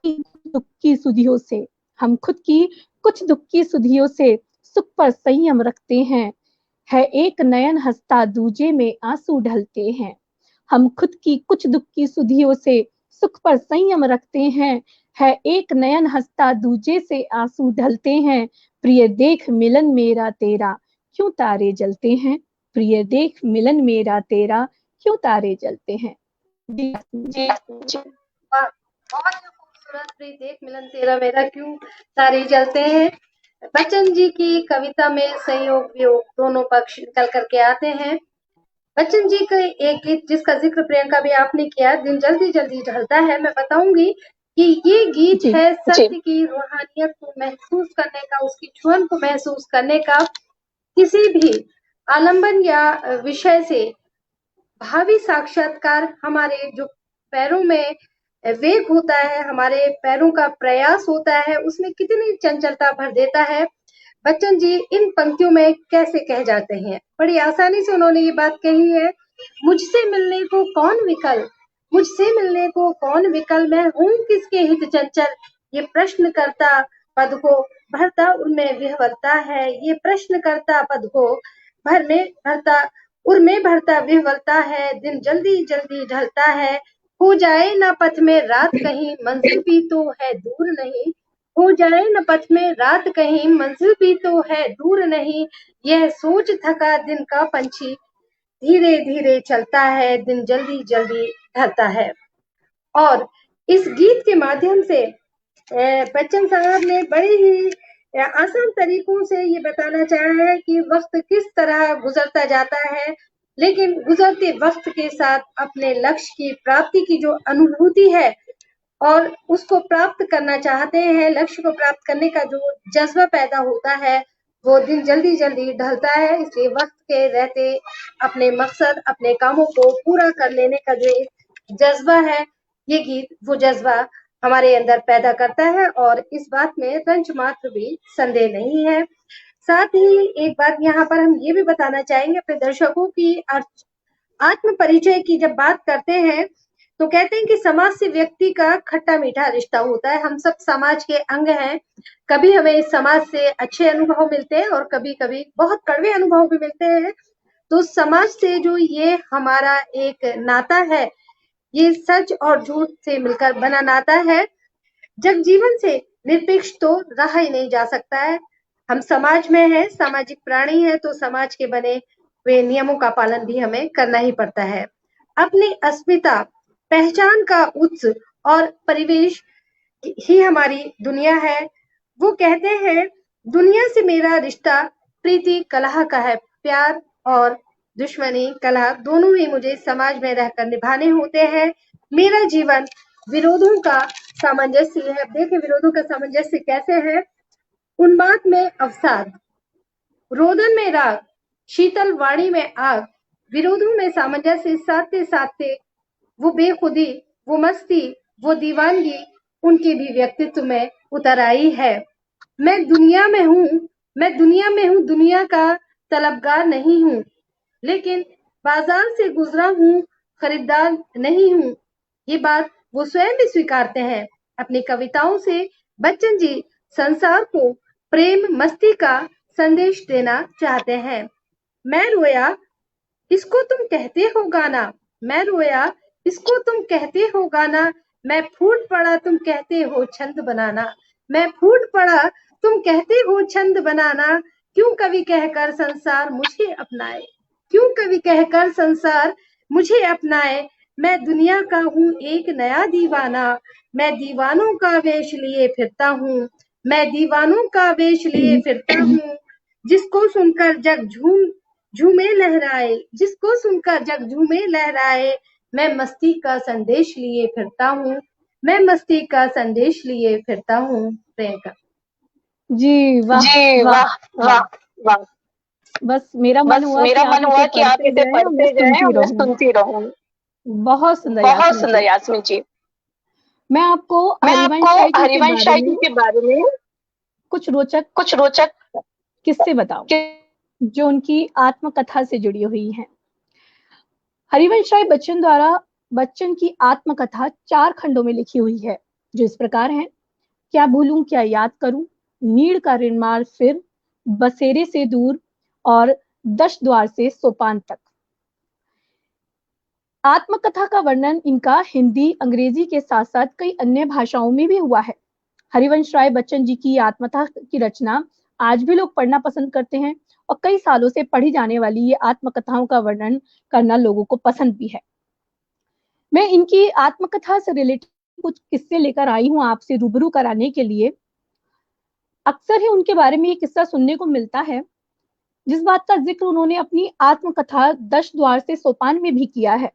दुख की सुधियों से, हम खुद की कुछ दुख की सुधियों से सुख पर संयम रखते हैं, है एक नयन हंसता दूजे में आंसू ढलते हैं। हम खुद की कुछ दुख की सुधियों से सुख पर संयम रखते हैं, है एक नयन हंसता दूजे से आंसू ढलते हैं, प्रिय देख मिलन मेरा तेरा क्यों तारे जलते हैं, प्रिय देख मिलन मेरा तेरा क्यों तारे जलते हैं। बहुत ही खूबसूरत। प्रिय देख मिलन तेरा मेरा क्यों तारे जलते हैं। बच्चन जी की कविता में संयोग वियोग दोनों पक्ष निकल करके आते हैं। बच्चन जी का एक गीत जिसका जिक्र प्रियंका भी आपने किया, दिन जल्दी जल्दी ढलता है, मैं बताऊंगी कि ये गीत है सत्य की रूहानियत को महसूस करने का, उसकी छुअन को महसूस करने का, किसी भी आलंबन या विषय से भावी साक्षात्कार। हमारे जो पैरों में वेग होता है, हमारे पैरों का प्रयास होता है, उसमें कितनी चंचलता भर देता है। बच्चन जी इन पंक्तियों में कैसे कह जाते हैं, बड़ी आसानी से उन्होंने ये बात कही है। मुझसे मिलने को कौन विकल, मुझसे मिलने को कौन विकल, मैं हूं किसके हित चंचल, ये प्रश्न करता पद को भरता उनमें विह्वलता है, ये प्रश्न करता पद को भर में भरता उनमें भरता विह्वलता है, दिन जल्दी जल्दी ढलता है, हो जाए ना पथ में रात कहीं मंजिल भी तो है दूर नहीं, हो जाए न पथ में रात कहीं मंजिल भी तो है दूर नहीं, यह सोच थका दिन का पंछी धीरे धीरे चलता है, दिन जल्दी जल्दी ढलता है। और इस गीत के माध्यम से बच्चन साहब ने बड़े ही आसान तरीकों से ये बताना चाहा है कि वक्त किस तरह गुजरता जाता है, लेकिन गुजरते वक्त के साथ अपने लक्ष्य की प्राप्ति की जो अनुभूति है और उसको प्राप्त करना चाहते हैं, लक्ष्य को प्राप्त करने का जो जज्बा पैदा होता है, वो दिन जल्दी जल्दी ढलता है। इसलिए वक्त के रहते अपने मकसद, अपने कामों को पूरा कर लेने का जो एक जज्बा है, ये गीत वो जज्बा हमारे अंदर पैदा करता है और इस बात में रंच मात्र भी संदेह नहीं है। साथ ही एक बात यहाँ पर हम ये भी बताना चाहेंगे अपने दर्शकों की, आत्म परिचय की जब बात करते हैं तो कहते हैं कि समाज से व्यक्ति का खट्टा मीठा रिश्ता होता है। हम सब समाज के अंग हैं। कभी हमें इस समाज से अच्छे अनुभव मिलते हैं और कभी कभी बहुत कड़वे अनुभव भी मिलते हैं। तो समाज से जो ये हमारा एक नाता है, ये सच और झूठ से मिलकर बना नाता है। जब जीवन से निरपेक्ष तो रहा ही नहीं जा सकता है। हम समाज में हैं, सामाजिक प्राणी हैं, तो समाज के बने वे नियमों का पालन भी हमें करना ही पड़ता है। अपनी अस्मिता, पहचान का उत्स और परिवेश ही हमारी दुनिया है। वो कहते हैं दुनिया से मेरा रिश्ता प्रीति कलह का है, प्यार और दुश्मनी कलह दोनों ही मुझे समाज में रहकर निभाने होते हैं। मेरा जीवन विरोधों का सामंजस्य है। देखिए विरोधों का सामंजस्य कैसे है। उन्माद में अवसाद, रोदन में राग, शीतल वाणी में आग, विरोधों में सामंजस्य साधते साधते वो बेखुदी, वो मस्ती, वो दीवानगी उनके भी व्यक्तित्व में उतर आई है। मैं दुनिया में हूँ, दुनिया का तलबगार नहीं हूँ, लेकिन बाजार से गुजरा हूँ, खरीदार नहीं हूँ। ये बात वो स्वयं भी स्वीकारते हैं। अपनी कविताओं से बच्चन जी संसार को प्रेम मस्ती का संदेश देना चाहते हैं। मैं रोया इसको तुम कहते हो गाना, मैं रोया इसको तुम कहते हो गाना, मैं फूट पड़ा तुम कहते हो छंद बनाना, मैं फूट पड़ा तुम कहते हो छंद बनाना, क्यों कवि कहकर संसार मुझे अपनाए, क्यों कवि कहकर संसार मुझे अपनाए, मैं दुनिया का हूँ एक नया दीवाना, मैं दीवानों का वेश लिए फिरता हूँ, मैं दीवानों का वेश लिए फिरता हूँ, जिसको सुनकर जग झूमे लहराए, जिसको सुनकर जग झूमे लहराए, मैं मस्ती का संदेश लिए फिरता हूँ, मैं मस्ती का संदेश लिए फिरता हूँ। प्रियंका जी वाह जी वाह वाह वाह। वाह वाह। बस मेरा मन बस हुआ कि मेरा आप मन इसे हुआ कि आप पढ़ते इसे जाएं और मैं पढ़ते जाएं सुनती और मैं रहूं। सुनती रहूं। बहुत सुंदर बहुत यास्मीन सुंदर जी। यास्मीन जी। मैं आपको मैं हरिवंश आपको राय जी के हरिवंश बारे राय जी में के बारे में कुछ रोचक कुछ रोचक किस्से बताऊं जो उनकी आत्मकथा से जुड़ी हुई हैं। हरिवंश राय बच्चन द्वारा बच्चन की आत्मकथा 4 खंडों में लिखी हुई है, जो इस प्रकार हैं: क्या भूलूं क्या याद करूं, नीड़ का ऋणमार फिर, बसेरे से दूर और 10 द्वार से सोपान तक। आत्मकथा का वर्णन इनका हिंदी, अंग्रेजी के साथ साथ कई अन्य भाषाओं में भी हुआ है। हरिवंश राय बच्चन जी की आत्मकथा की रचना आज भी लोग पढ़ना पसंद करते हैं और कई सालों से पढ़ी जाने वाली ये आत्मकथाओं का वर्णन करना लोगों को पसंद भी है। मैं इनकी आत्मकथा से रिलेटेड कुछ किस्से लेकर आई हूं आपसे रूबरू कराने के लिए। अक्सर ही उनके बारे में ये किस्सा सुनने को मिलता है, जिस बात का जिक्र उन्होंने अपनी आत्मकथा 10 द्वार से सोपान में भी किया है।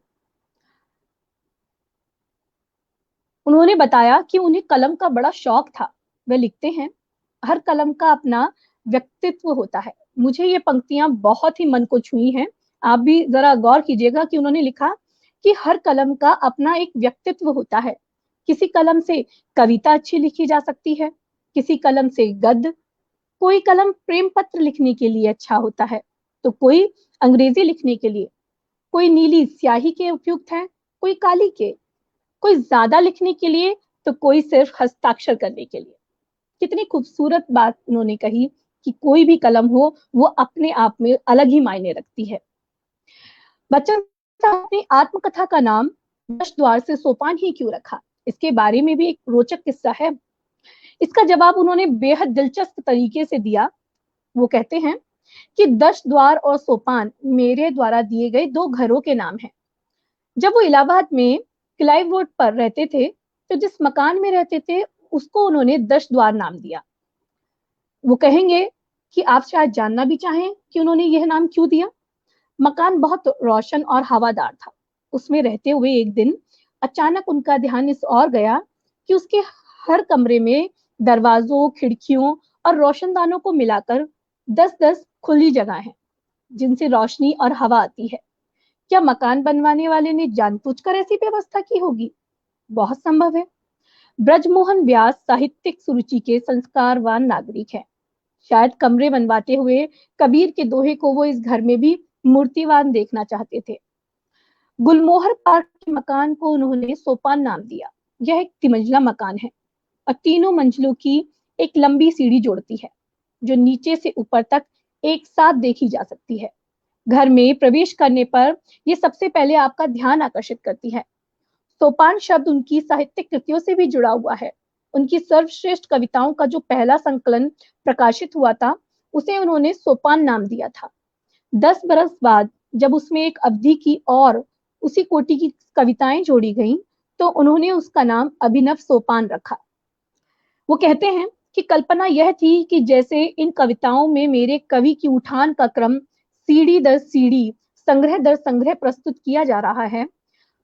उन्होंने बताया कि उन्हें कलम का बड़ा शौक था। वे लिखते हैं, हर कलम का अपना व्यक्तित्व होता है। मुझे ये पंक्तियां बहुत ही मन को छुई हैं। आप भी जरा गौर कीजिएगा कि उन्होंने लिखा कि हर कलम का अपना एक व्यक्तित्व होता है। किसी कलम से कविता अच्छी लिखी जा सकती है, किसी कलम से गद्य, कोई कलम प्रेम पत्र लिखने के लिए अच्छा होता है, तो कोई अंग्रेजी लिखने के लिए, कोई नीली स्याही के उपयुक्त है, कोई काली के, कोई ज्यादा लिखने के लिए, तो कोई सिर्फ हस्ताक्षर करने के लिए। कितनी खूबसूरत बात उन्होंने कही कि कोई भी कलम हो वो अपने आप में अलग ही मायने रखती है। बच्चन साहब ने आत्मकथा का नाम 10 द्वार से सोपान ही क्यों रखा, इसके बारे में भी एक रोचक किस्सा है। इसका जवाब उन्होंने बेहद दिलचस्प तरीके से दिया। वो कहते हैं कि 10 द्वार और सोपान मेरे द्वारा दिए गए 2 घरों के नाम हैं। जब वो इलाहाबाद में क्लाइव रोड पर रहते थे, तो जिस मकान में रहते थे उसको उन्होंने 10 द्वार नाम दिया। वो कहेंगे कि आप शायद जानना भी चाहें कि उन्होंने यह नाम क्यों दिया। मकान बहुत रोशन और हवादार था। उसमें रहते हुए एक दिन अचानक उनका ध्यान इस ओर गया कि उसके हर कमरे में दरवाजों, खिड़कियों और रोशनदानों को मिलाकर 10-10 खुली जगह हैं, जिनसे रोशनी और हवा आती है। क्या मकान बनवाने वाले ने जानबूझकर ऐसी व्यवस्था की होगी? बहुत संभव है। ब्रजमोहन व्यास साहित्यिक सुरुचि के संस्कारवान नागरिक हैं। शायद कमरे बनवाते हुए कबीर के दोहे को वो इस घर में भी मूर्तिवान देखना चाहते थे। गुलमोहर पार्क के मकान को उन्होंने सोपान नाम दिया। यह एक 3 मंजिला मकान है और तीनों मंजिलों की एक लंबी सीढ़ी जोड़ती है, जो नीचे से ऊपर तक एक साथ देखी जा सकती है। घर में प्रवेश करने पर यह सबसे पहले आपका ध्यान आकर्षित करती है। सोपान शब्द उनकी साहित्यिक कृतियों से भी जुड़ा हुआ है। उनकी सर्वश्रेष्ठ कविताओं का जो पहला संकलन प्रकाशित हुआ था, उसे उन्होंने सोपान नाम दिया था। 10 बरस बाद जब उसमें एक अवधि की और उसी कोटि की कविताएं जोड़ी गईं, तो उन्होंने उसका नाम अभिनव सोपान रखा। वो कहते हैं कि कल्पना यह थी कि जैसे इन कविताओं में मेरे कवि की उठान का क्रम सीढ़ी दर सीढ़ी, संग्रह दर संग्रह प्रस्तुत किया जा रहा है,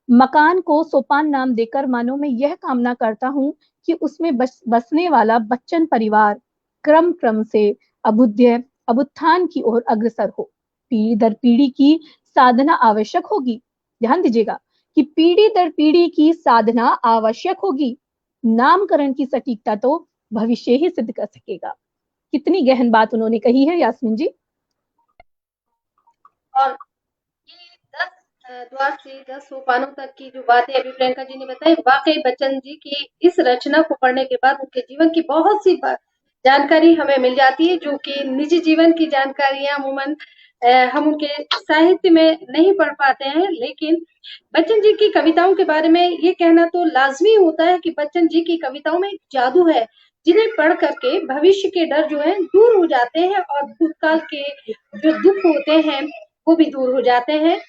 मकान को सोपान नाम देकर मानो मैं यह कामना करता हूं कि उसमें बसने वाला बच्चन परिवार क्रम क्रम से अभ्युदय अभ्युत्थान की ओर अग्रसर हो। पीढ़ी दर पीढ़ी की साधना आवश्यक होगी। ध्यान दीजिएगा कि पीढ़ी दर पीढ़ी की साधना आवश्यक होगी। नामकरण की सटीकता तो भविष्य ही सिद्ध कर सकेगा। कितनी गहन बात उन्होंने कही है यास्मीन जी। और ये 10 द्वार से 10 सोपानों तक की जो बातें अभी प्रियंका जी ने बताई, वाकई बच्चन जी की इस रचना को पढ़ने के बाद उनके जीवन की बहुत सी जानकारी हमें मिल जाती है, जो कि निजी जीवन की जानकारियां अमूमन हम उनके साहित्य में नहीं पढ़ पाते हैं। लेकिन बच्चन जी की कविताओं के बारे में ये कहना तो लाजमी होता है कि बच्चन जी की कविताओं में एक जादू है, जिन्हें पढ़ करके भविष्य के डर जो है दूर हो जाते हैं और भूतकाल के जो दुख होते हैं वो भी दूर हो जाते हैं।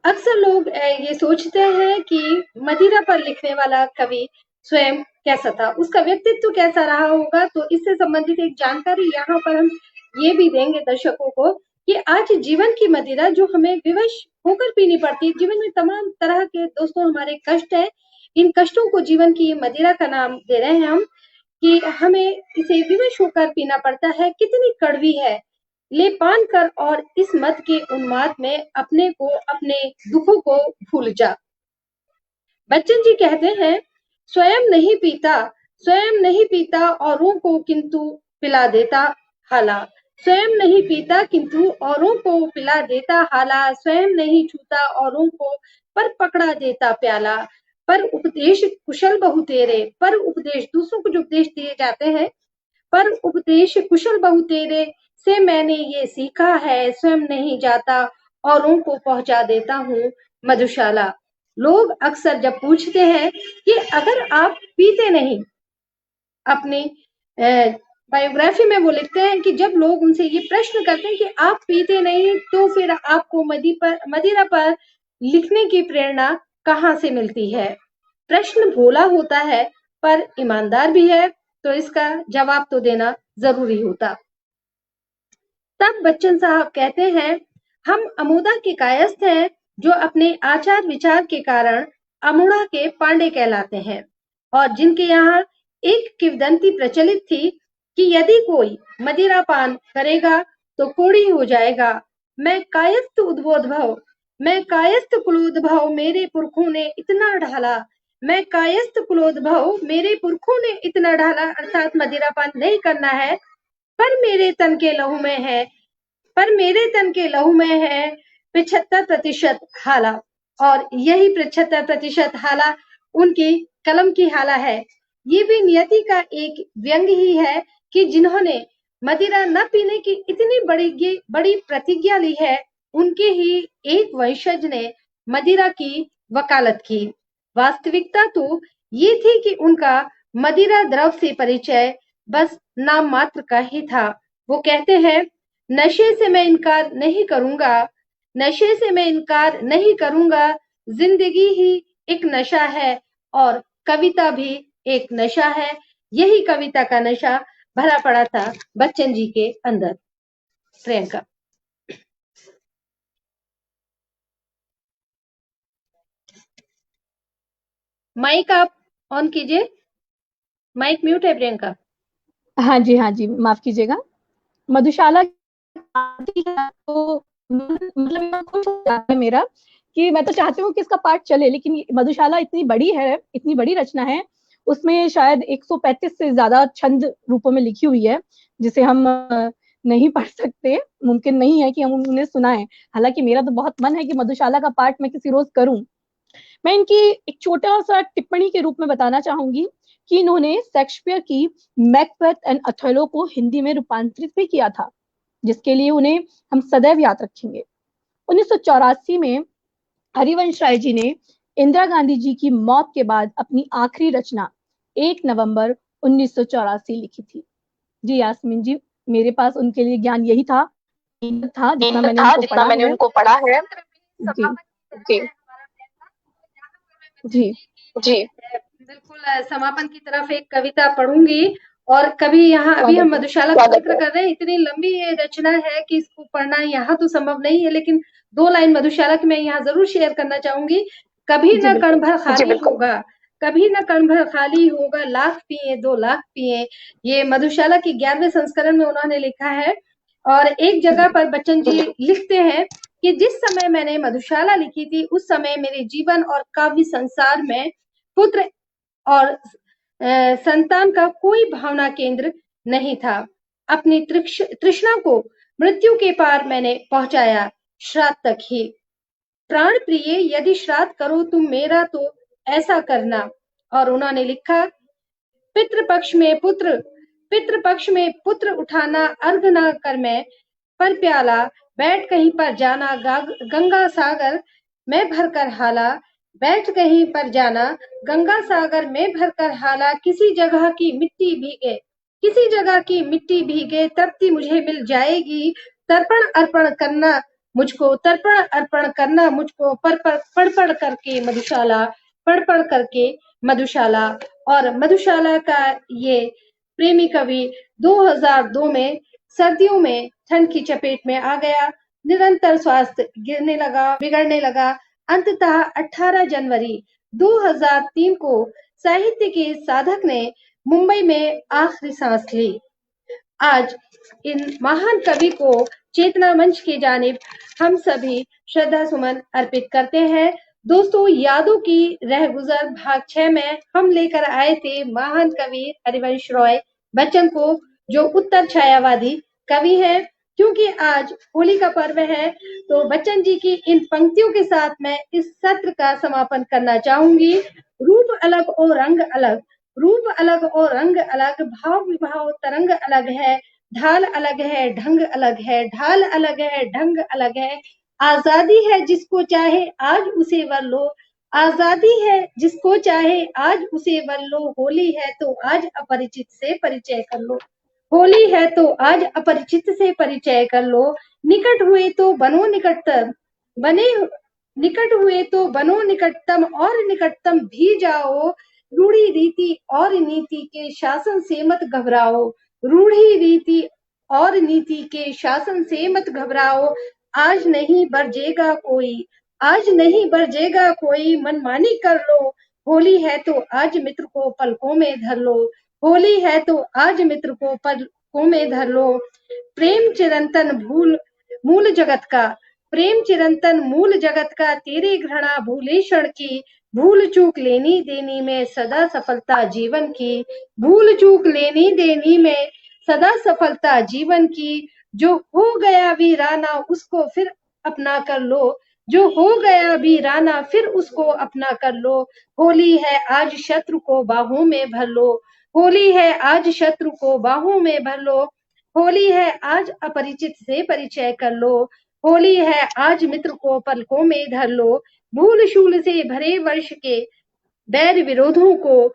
अक्सर लोग ये सोचते हैं कि मदिरा पर लिखने वाला कवि स्वयं कैसा था, उसका व्यक्तित्व कैसा रहा होगा। तो इससे संबंधित एक जानकारी यहाँ पर हम ये भी देंगे दर्शकों को कि आज जीवन की मदिरा जो हमें विवश होकर पीनी पड़ती है, जीवन में तमाम तरह के दोस्तों हमारे कष्ट है, इन कष्टों को जीवन की मदिरा का नाम दे रहे हैं हम, कि हमें इसे विवश होकर पीना पड़ता है। कितनी कड़वी है, ले पान कर और इस मद के उन्माद में अपने को, अपने दुखों को भूल जा। बच्चन जी कहते हैं, स्वयं नहीं पीता औरों को किंतु पिला देता हाला। स्वयं नहीं पीता किंतु औरों को पिला देता हाला। स्वयं नहीं छूता औरों को पर पकड़ा देता प्याला। पर उपदेश कुशल बहु तेरे, पर उपदेश दूसरों को जो उपदेश दिए जाते हैं, पर उपदेश कुशल बहु तेरे से मैंने ये सीखा है, स्वयं नहीं जाता औरों को पहुंचा देता हूँ मधुशाला। लोग अक्सर जब पूछते हैं कि अगर आप पीते नहीं, अपनी बायोग्राफी में वो लिखते हैं कि जब लोग उनसे ये प्रश्न करते हैं कि आप पीते नहीं तो फिर आपको मदिरा पर लिखने की प्रेरणा कहाँ से मिलती है। प्रश्न भोला होता है पर ईमानदार भी है, तो इसका जवाब तो देना जरूरी होता। तब बच्चन साहब कहते हैं, हम अमोदा के कायस्थ हैं, जो अपने आचार विचार के कारण अमोड़ा के पांडे कहलाते हैं, और जिनके यहाँ एक किंवदंती प्रचलित थी कि यदि कोई मदिरा पान करेगा तो कोड़ी हो जाएगा। मैं कायस्थ कुलोद्भव मेरे पुरखों ने इतना ढाला। मैं कायस्थ कुलोद्भव मेरे पुरखों ने इतना ढाला, अर्थात मदिरा पान नहीं करना है, पर मेरे तन के लहू में है 75% हाला। और यही 75% हाला उनकी कलम की हाला है। ये भी नियति का एक व्यंग ही है कि जिन्होंने मदिरा न पीने की इतनी बड़ी प्रतिज्ञा ली है, उनके ही एक वंशज ने मदिरा की वकालत की। वास्तविकता तो ये थी कि उनका मदिरा द्रव से परिचय बस नाम मात्र का ही था। वो कहते हैं, नशे से मैं इनकार नहीं करूंगा। जिंदगी ही एक नशा है और कविता भी एक नशा है। यही कविता का नशा भरा पड़ा था बच्चन जी के अंदर। प्रियंका। माइक आप ऑन कीजिए, माइक म्यूट है प्रियंका। हाँ जी, माफ कीजिएगा। मधुशाला तो मतलब खुश हो जाता है मेरा कि मैं तो चाहती हूँ कि इसका पाठ चले, लेकिन मधुशाला इतनी बड़ी है, इतनी बड़ी रचना है, उसमें शायद 135 से ज्यादा छंद रूपों में लिखी हुई है, जिसे हम नहीं पढ़ सकते, मुमकिन नहीं है कि हम उन्हें सुनाएं। हालांकि मेरा तो बहुत मन है कि मधुशाला का पाठ मैं किसी रोज करूं। मैं इनकी एक छोटा सा टिप्पणी के रूप में बताना चाहूंगी कि इन्होंने शेक्सपियर की मैकबेथ एंड अथेलो को हिंदी में रूपांतरित भी किया था, जिसके लिए उन्हें हम सदैव याद रखेंगे। 1984 में हरिवंश राय जी ने इंदिरा गांधी जी की मौत के बाद अपनी आखिरी रचना 1 नवंबर 1984 लिखी थी। जी यास्मीन जी, मेरे पास उनके लिए ज्ञान यही था जितना मैंने उनको पढ़ा है। जी बिल्कुल समापन की तरफ एक कविता पढ़ूंगी। और कभी यहाँ अभी हम मधुशाला का जिक्र कर रहे हैं, इतनी लंबी ये रचना है कि इसको पढ़ना यहाँ तो संभव नहीं है, लेकिन 2 लाइन मधुशाला की मैं यहाँ जरूर शेयर करना चाहूंगी। कभी न कण भर खाली होगा, लाख पिए 2 लाख पिए। ये मधुशाला की 11वें संस्करण में उन्होंने लिखा है। और एक जगह पर बच्चन जी लिखते हैं कि जिस समय मैंने मधुशाला लिखी थी, उस समय मेरे जीवन और काव्य संसार में पुत्र और संतान का कोई भावना केंद्र नहीं था। अपनी तृष्णा को मृत्यु के पार मैंने पहुंचाया, श्राद्ध तक ही। प्राण प्रिय यदि श्राद्ध करो तुम मेरा तो ऐसा करना। और उन्होंने लिखा, पितृपक्ष में पुत्र उठाना अर्घ न कर मैं, पर प्याला बैठ कहीं पर जाना गंगा सागर में भरकर हाला, बैठ कहीं पर जाना गंगा सागर में भरकर हाला, किसी जगह की मिट्टी भीगे तृप्ति मुझे मिल जाएगी, तर्पण अर्पण करना मुझको पढ़ करके मधुशाला। और मधुशाला का ये प्रेमी कवि 2002 में सर्दियों में ठंड की चपेट में आ गया, निरंतर स्वास्थ्य बिगड़ने लगा। अंततः 18 जनवरी 2003 को साहित्य के साधक ने मुंबई में आखिरी सांस ली। आज इन महान कवि को चेतना मंच की जानिब हम सभी श्रद्धा सुमन अर्पित करते हैं। दोस्तों, यादों की रहगुजर भाग 6 में हम लेकर आए थे महान कवि हरिवंश रॉय बच्चन को, जो उत्तर छायावादी कवि हैं। क्योंकि आज होली का पर्व है, तो बच्चन जी की इन पंक्तियों के साथ मैं इस सत्र का समापन करना चाहूंगी। रूप अलग और रंग अलग, भाव विभाव तरंग अलग है, ढाल अलग है, ढंग अलग है, ढंग अलग है। आजादी है जिसको चाहे आज उसे वर लो, होली है तो आज अपरिचित से परिचय कर लो, निकट हुए तो बनो निकटतम और निकटतम भी जाओ, रूढ़ी रीति और नीति के शासन से मत घबराओ, आज नहीं बरजेगा कोई मनमानी कर लो, होली है तो आज मित्र को पलकों में धर लो, प्रेम चिरंतन मूल जगत का तेरे घृणा भूले क्षण की, भूल चूक लेनी देनी में सदा सफलता जीवन की, जो हो गया वीराना उसको फिर अपना कर लो, होली है आज शत्रु को बाहों में भर लो, होली है आज अपरिचित से परिचय कर लो, होली है आज मित्र को पलकों में धर लो, भूल शूल से भरे वर्ष के बैर विरोधों को,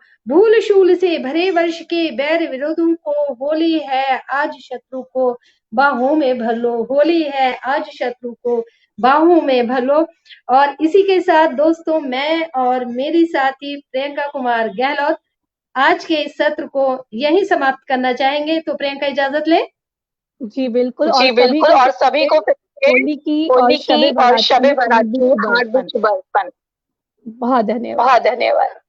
होली है आज शत्रु को बाहों में भर लो। और इसी के साथ दोस्तों, मैं और मेरी साथी प्रियंका कुमार गहलोत आज के इस सत्र को यहीं समाप्त करना चाहेंगे। तो प्रियंका इजाजत ले। जी बिल्कुल, और सभी को होली की और शबे बारात की हार्दिक शुभकामनाएं। बहुत धन्यवाद।